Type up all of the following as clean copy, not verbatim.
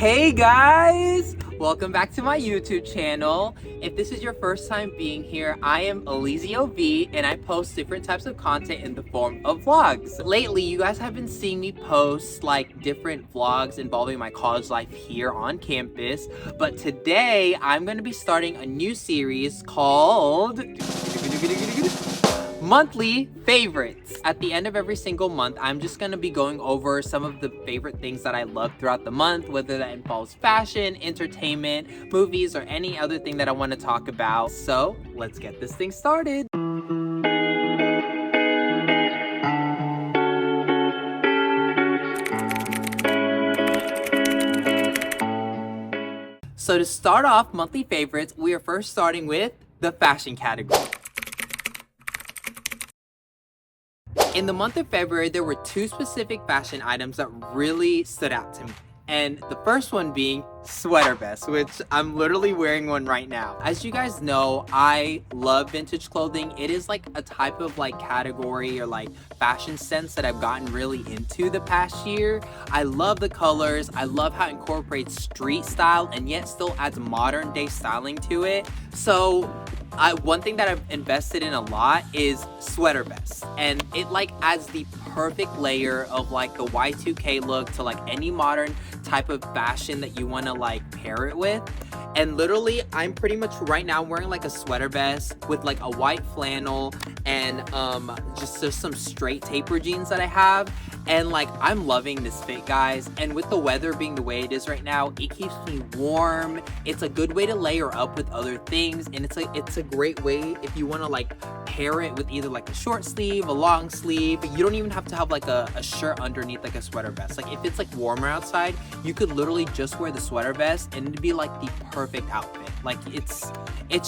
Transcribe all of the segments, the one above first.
Hey guys! Welcome back to my YouTube channel. If this is your first time being here, I am Elizio V and I post different types of content in the form of vlogs. Lately, you guys have been seeing me post like different vlogs involving my college life here on campus. But today, I'm going to be starting a new series called Monthly Favorites. At the end of every single month, I'm just gonna be going over some of the favorite things that I love throughout the month, whether that involves fashion, entertainment, movies, or any other thing that I want to talk about. So let's get this thing started. So to start off monthly favorites, we are first starting with the fashion category. In the month of February, there were two specific fashion items that really stood out to me. And the first one being sweater vests, which I'm literally wearing one right now. As you guys know, I love vintage clothing. It is like a type of like category or like fashion sense that I've gotten really into the past year. I love the colors. I love how it incorporates street style and yet still adds modern day styling to it. So one thing that I've invested in a lot is sweater vests, and it like adds the perfect layer of like the Y2K look to like any modern type of fashion that you want to like pair it with. And literally, I'm pretty much right now wearing like a sweater vest with like a white flannel and just some straight taper jeans that I have. And like, I'm loving this fit, guys. And with the weather being the way it is right now, it keeps me warm. It's a good way to layer up with other things. And it's a great way if you want to like pair it with either like a short sleeve, a long sleeve. You don't even have to have like a shirt underneath like a sweater vest. Like if it's like warmer outside, you could literally just wear the sweater vest and it'd be like the perfect outfit. Like it's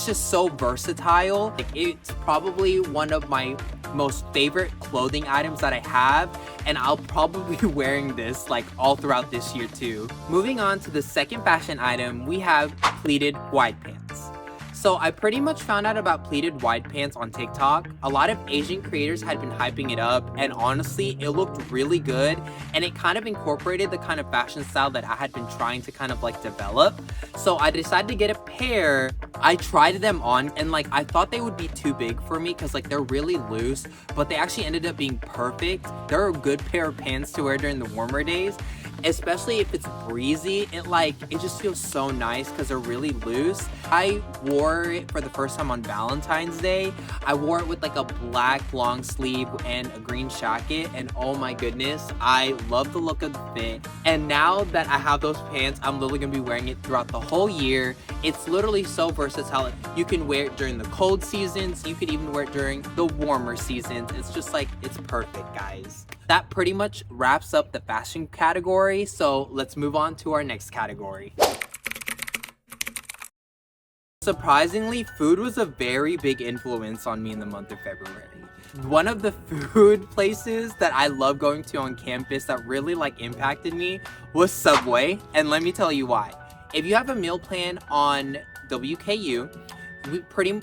just so versatile. Like it's probably one of my most favorite clothing items that I have, and I'll probably be wearing this like all throughout this year too. Moving on to the second fashion item, we have pleated wide pants. So I pretty much found out about pleated wide pants on TikTok. A lot of Asian creators had been hyping it up, and honestly, it looked really good, and it kind of incorporated the kind of fashion style that I had been trying to kind of like develop. So I decided to get a pair. I tried them on, and like I thought they would be too big for me because like they're really loose, but they actually ended up being perfect. They're a good pair of pants to wear during the warmer days. Especially if it's breezy, it just feels so nice because they're really loose. I wore it for the first time on Valentine's Day. I wore it with like a black long sleeve and a green jacket, and oh my goodness, I love the look of the fit. And now that I have those pants, I'm literally gonna be wearing it throughout the whole year. It's literally so versatile. You can wear it during the cold seasons. You could even wear it during the warmer seasons. It's just like, it's perfect, guys. That pretty much wraps up the fashion category, so let's move on to our next category. Surprisingly, food was a very big influence on me in the month of February. One of the food places that I love going to on campus that really like impacted me was Subway, and let me tell you why. If you have a meal plan on WKU,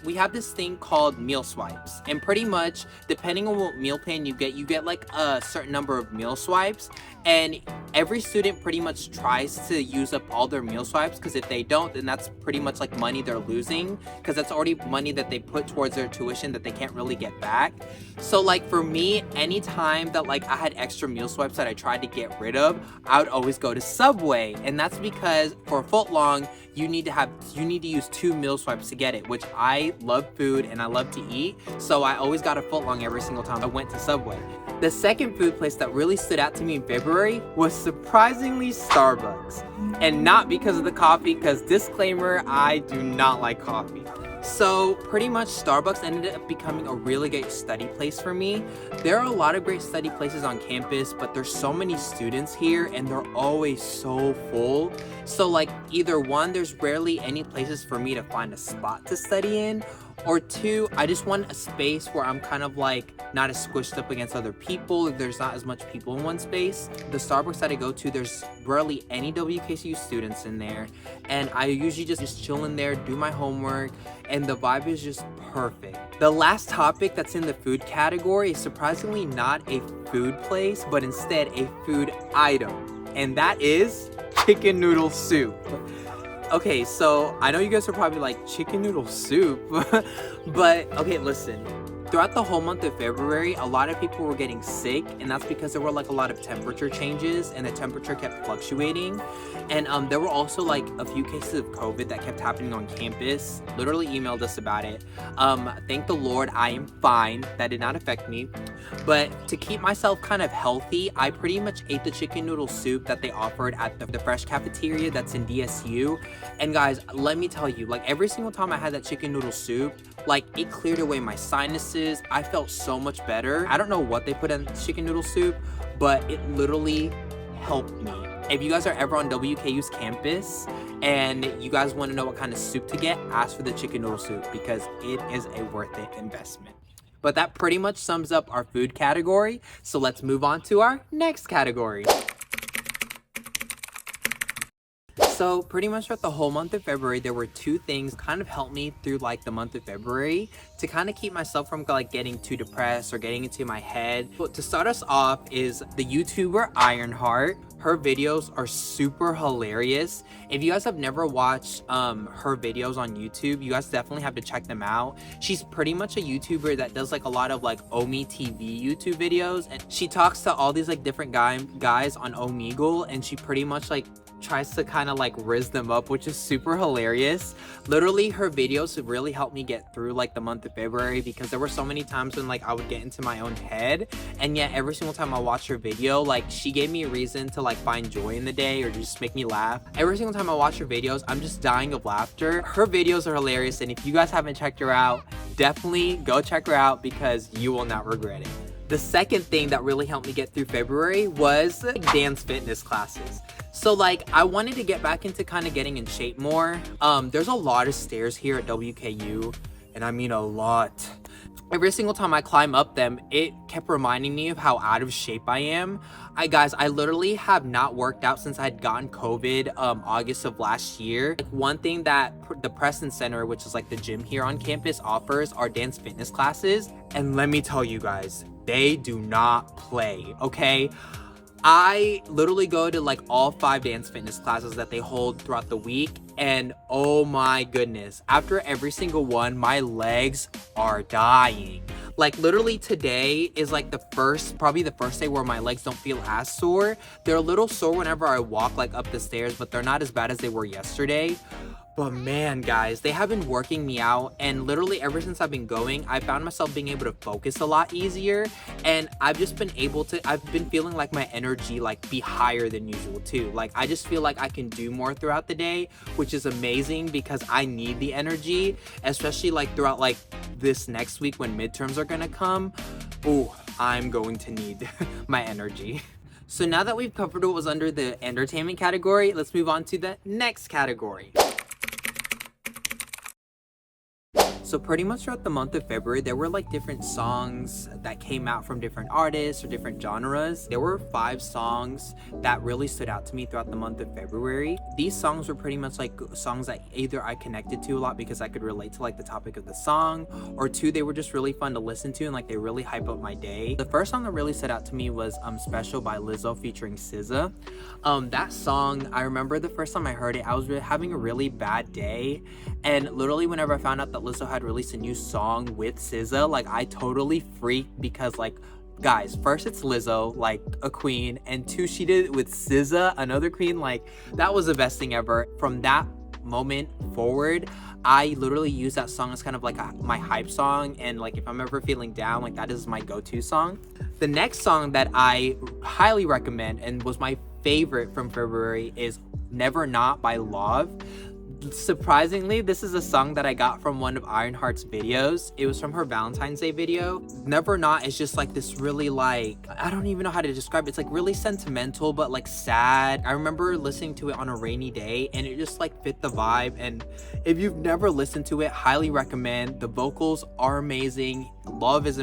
we have this thing called meal swipes, and pretty much depending on what meal plan you get like a certain number of meal swipes, and every student pretty much tries to use up all their meal swipes, because if they don't, then that's pretty much like money they're losing, because that's already money that they put towards their tuition that they can't really get back. So like for me, anytime that like I had extra meal swipes that I tried to get rid of, I would always go to Subway, and that's because for a foot long you need to use 2 meal swipes to get it, which I love food and I love to eat, so I always got a foot long every single time I went to Subway. The second food place that really stood out to me in February was surprisingly Starbucks, and not because of the coffee, because disclaimer, I do not like coffee. So pretty much Starbucks ended up becoming a really great study place for me. There are a lot of great study places on campus, but there's so many students here and they're always so full. So like either one, there's rarely any places for me to find a spot to study in, or 2, I just want a space where I'm kind of like not as squished up against other people. There's not as much people in one space. The Starbucks that I go to, there's rarely any WKCU students in there, and I usually just chill in there, do my homework, and the vibe is just perfect. The last topic that's in the food category is surprisingly not a food place, but instead a food item. and that is chicken noodle soup. Okay, so I know you guys are probably like, chicken noodle soup, but okay, listen. Throughout the whole month of February, a lot of people were getting sick, and that's because there were like a lot of temperature changes, and the temperature kept fluctuating. And there were also like a few cases of COVID that kept happening on campus. Literally emailed us about it. Thank the Lord, I am fine. That did not affect me. But to keep myself kind of healthy, I pretty much ate the chicken noodle soup that they offered at the fresh cafeteria that's in DSU. And guys, let me tell you, like every single time I had that chicken noodle soup, like it cleared away my sinuses. I felt so much better. I don't know what they put in chicken noodle soup, but it literally helped me. If you guys are ever on WKU's campus and you guys want to know what kind of soup to get, ask for the chicken noodle soup because it is a worth it investment. But that pretty much sums up our food category. So let's move on to our next category. So pretty much throughout the whole month of February, there were two things kind of helped me through like the month of February to kind of keep myself from like getting too depressed or getting into my head. But to start us off is the YouTuber Ironheart. Her videos are super hilarious. If you guys have never watched her videos on YouTube, you guys definitely have to check them out. She's pretty much a YouTuber that does like a lot of like Omi TV YouTube videos, and she talks to all these like different guys on Omegle, and she pretty much like tries to kind of like riz them up, which is super hilarious. Literally her videos have really helped me get through like the month of February because there were so many times when like I would get into my own head, and yet every single time I watch her video, like she gave me a reason to like find joy in the day or just make me laugh. Every single time I watch her videos, I'm just dying of laughter. Her videos are hilarious, and if you guys haven't checked her out, definitely go check her out because you will not regret it. The second thing that really helped me get through February was dance fitness classes. So like I wanted to get back into kind of getting in shape more. There's a lot of stairs here at WKU, and I mean a lot. Every single time I climb up them, it kept reminding me of how out of shape I am. Guys, I literally have not worked out since I had gotten COVID August of last year. Like, one thing that the Preston Center, which is like the gym here on campus, offers are dance fitness classes. And let me tell you guys, they do not play, okay? I literally go to like all 5 dance fitness classes that they hold throughout the week, and oh my goodness, after every single one, my legs are dying. Like literally today is like probably the first day where my legs don't feel as sore. They're a little sore whenever I walk like up the stairs, but they're not as bad as they were yesterday. But man, guys, they have been working me out, and literally ever since I've been going, I found myself being able to focus a lot easier, and I've been feeling like my energy like be higher than usual too. Like I just feel like I can do more throughout the day, which is amazing because I need the energy, especially like throughout like this next week when midterms are gonna come. Oh, I'm going to need my energy. So now that we've covered what was under the entertainment category, let's move on to the next category. So pretty much throughout the month of February, there were like different songs that came out from different artists or different genres. There were 5 songs that really stood out to me throughout the month of February. These songs were pretty much like songs that either I connected to a lot because I could relate to like the topic of the song, or 2, they were just really fun to listen to and like they really hype up my day. The first song that really stood out to me was Special by Lizzo featuring SZA. That song, I remember the first time I heard it, I was having a really bad day, and literally whenever I found out that Lizzo had released a new song with SZA, like I totally freaked because like, guys, first it's Lizzo, like a queen, and 2, she did it with SZA, another queen. Like that was the best thing ever. From that moment forward, I literally use that song as kind of like my hype song, and like if I'm ever feeling down, like that is my go-to song. The next song that I highly recommend and was my favorite from February is Never Not by Lauv. Surprisingly, this is a song that I got from one of Ironheart's videos. It was from her Valentine's Day video. Never Not is just like this really like, I don't even know how to describe it. It's like really sentimental but like sad. I remember listening to it on a rainy day and it just like fit the vibe, and if you've never listened to it, highly recommend. The vocals are amazing. Love is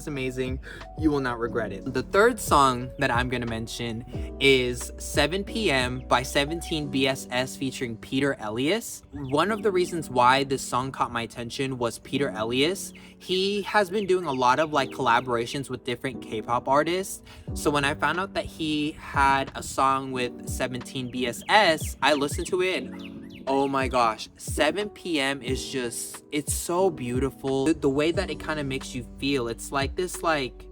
amazing. You will not regret it. The third song that I'm gonna mention is 7 p.m. by 17 BSS featuring Peter Elias. One of the reasons why this song caught my attention was Peter Elias. He has been doing a lot of like collaborations with different K-pop artists. So when I found out that he had a song with 17 BSS, I listened to it and oh my gosh, 7 p.m. is just, it's so beautiful. The way that it kind of makes you feel, it's like this, like,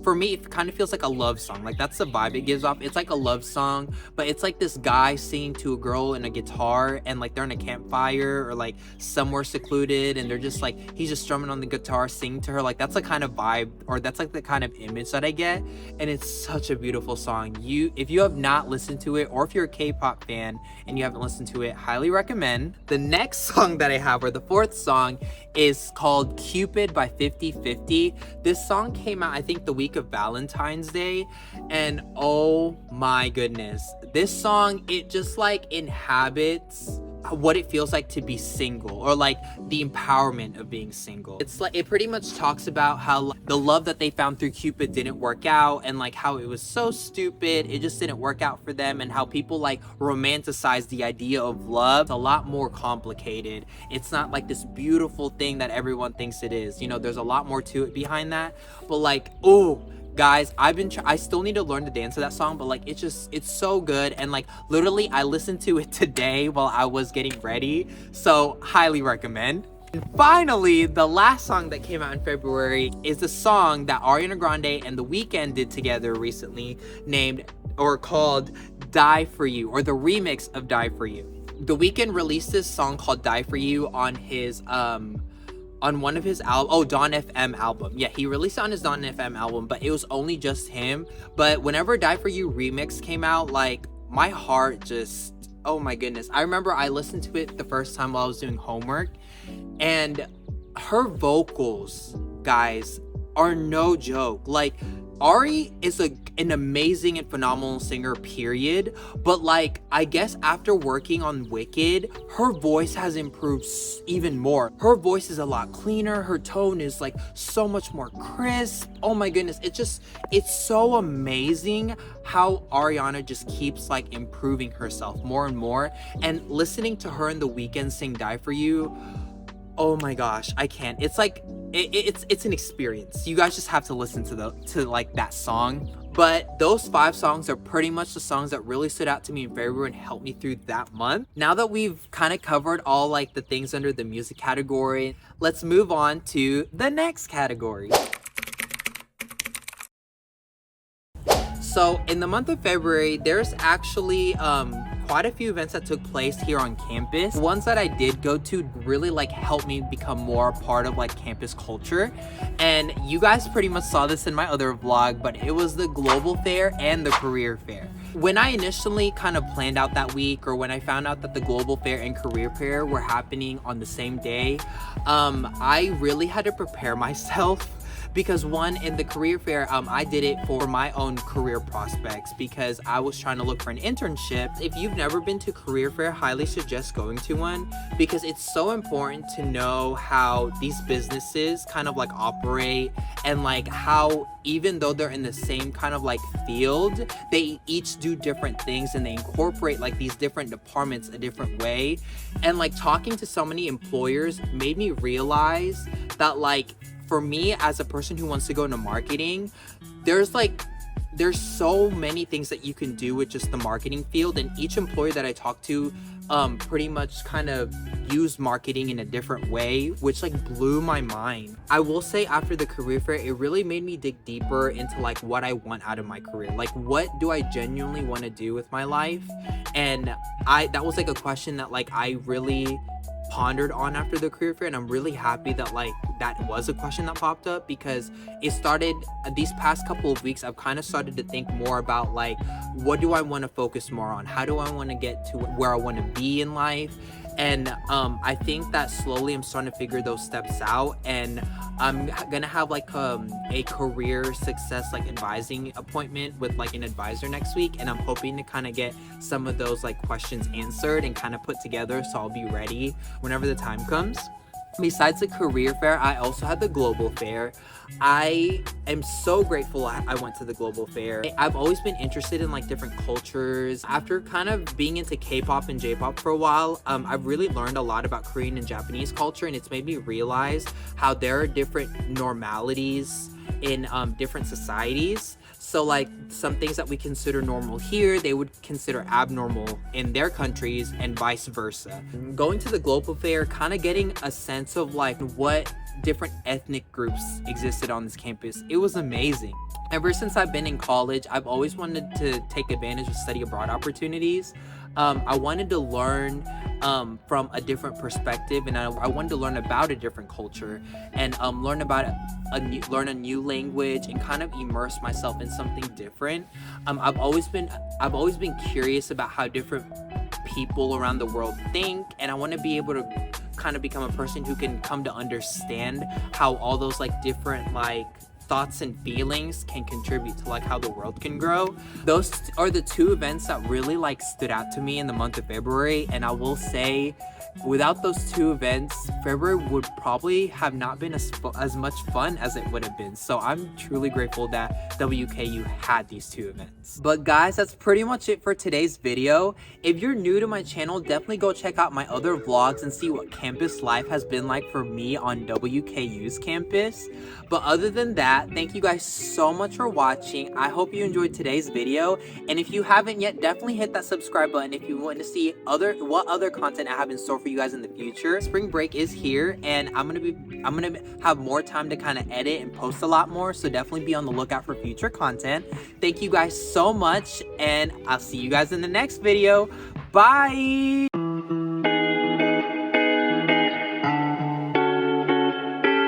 for me, it kind of feels like a love song. Like, that's the vibe it gives off. It's like a love song, but it's like this guy singing to a girl in a guitar, and like they're in a campfire or like somewhere secluded, and they're just like, he's just strumming on the guitar, singing to her. Like, that's the kind of vibe, or that's like the kind of image that I get. And it's such a beautiful song. If you have not listened to it, or if you're a K-pop fan and you haven't listened to it, highly recommend. The next song that I have, or the fourth song, is called Cupid by 50/50. This song came out, I think, the week of Valentine's Day, and oh my goodness, this song, it just like inhabits what it feels like to be single, or like the empowerment of being single. It's like, it pretty much talks about how the love that they found through Cupid didn't work out, and like how it was so stupid, it just didn't work out for them, and how people like romanticize the idea of love. It's a lot more complicated. It's not like this beautiful thing that everyone thinks it is. You know, there's a lot more to it behind that. But like, oh guys, I still need to learn to dance to that song, but like, it's so good. And like, literally, I listened to it today while I was getting ready, so highly recommend. And finally, the last song that came out in February is the song that Ariana Grande and The Weeknd did together recently, named or called Die For You, or the remix of Die For You. The Weeknd released this song called Die For You on his on one of his Dawn FM album. Yeah, he released it on his Dawn FM album, but it was only just him. But whenever Die For You remix came out, like, my heart just, oh my goodness. I remember I listened to it the first time while I was doing homework, and her vocals, guys, are no joke. Like, Ari is an amazing and phenomenal singer, period. But like, I guess after working on Wicked, her voice has improved even more. Her voice is a lot cleaner. Her tone is like so much more crisp. Oh my goodness. It's so amazing how Ariana just keeps like improving herself more and more. And listening to her and The Weeknd sing Die For You, oh my gosh, I can't. It's like, it's an experience. You guys just have to listen to like that song. But those 5 songs are pretty much the songs that really stood out to me in February and helped me through that month. Now that we've kind of covered all like the things under the music category, let's move on to the next category. So in the month of February, there's actually quite a few events that took place here on campus. The ones that I did go to really like helped me become more a part of like campus culture. And you guys pretty much saw this in my other vlog, but it was the Global Fair and the Career Fair. When I initially kind of planned out that week, or when I found out that the Global Fair and Career Fair were happening on the same day, I really had to prepare myself. Because one, in the Career Fair, I did it for my own career prospects, because I was trying to look for an internship. If you've never been to Career Fair, highly suggest going to one, because it's so important to know how these businesses kind of like operate, and like how even though they're in the same kind of like field, they each do different things, and they incorporate like these different departments a different way. And like talking to so many employers made me realize that like, for me as a person who wants to go into marketing, there's so many things that you can do with just the marketing field, and each employer that I talked to pretty much kind of used marketing in a different way, which like blew my mind. I will say, after the Career Fair, it really made me dig deeper into like what I want out of my career. Like, what do I genuinely want to do with my life? And that was like a question that like I really pondered on after the Career Fair, and I'm really happy that like that was a question that popped up, because it started these past couple of weeks. I've kind of started to think more about like, what do I want to focus more on? How do I want to get to where I want to be in life? And I think that slowly I'm starting to figure those steps out, and I'm gonna have like a career success like advising appointment with like an advisor next week, and I'm hoping to kind of get some of those like questions answered and kind of put together, so I'll be ready whenever the time comes. Besides the career fair, I also had the global fair. I am so grateful I went to the global fair. I've always been interested in like different cultures. After kind of being into K-pop and J-pop for a while, I've really learned a lot about Korean and Japanese culture, and it's made me realize how there are different normalities in different societies. So like some things that we consider normal here, they would consider abnormal in their countries, and vice versa. Going to the global fair, kind of getting a sense of like what different ethnic groups existed on this campus, it was amazing. Ever since I've been in college, I've always wanted to take advantage of study abroad opportunities. I wanted to learn from a different perspective, and I wanted to learn about a different culture, and learn about learn a new language, and kind of immerse myself in something different. I've always been curious about how different people around the world think, and I want to be able to kind of become a person who can come to understand how all those like different like thoughts and feelings can contribute to like how the world can grow. Those are the two events that really like stood out to me in the month of February, and I will say without those two events, February would probably have not been as much fun as it would have been. So I'm truly grateful that WKU had these two events. But guys, that's pretty much it for today's video. If you're new to my channel, definitely go check out my other vlogs and see what campus life has been like for me on WKU's campus. But other than that, thank you guys so much for watching. I hope you enjoyed today's video, and if you haven't yet, definitely hit that subscribe button if you want to see what other content I have in store for you guys in the future. Spring break is here, and I'm gonna have more time to kind of edit and post a lot more, so definitely be on the lookout for future content. Thank you guys so much, and I'll see you guys in the next video. Bye.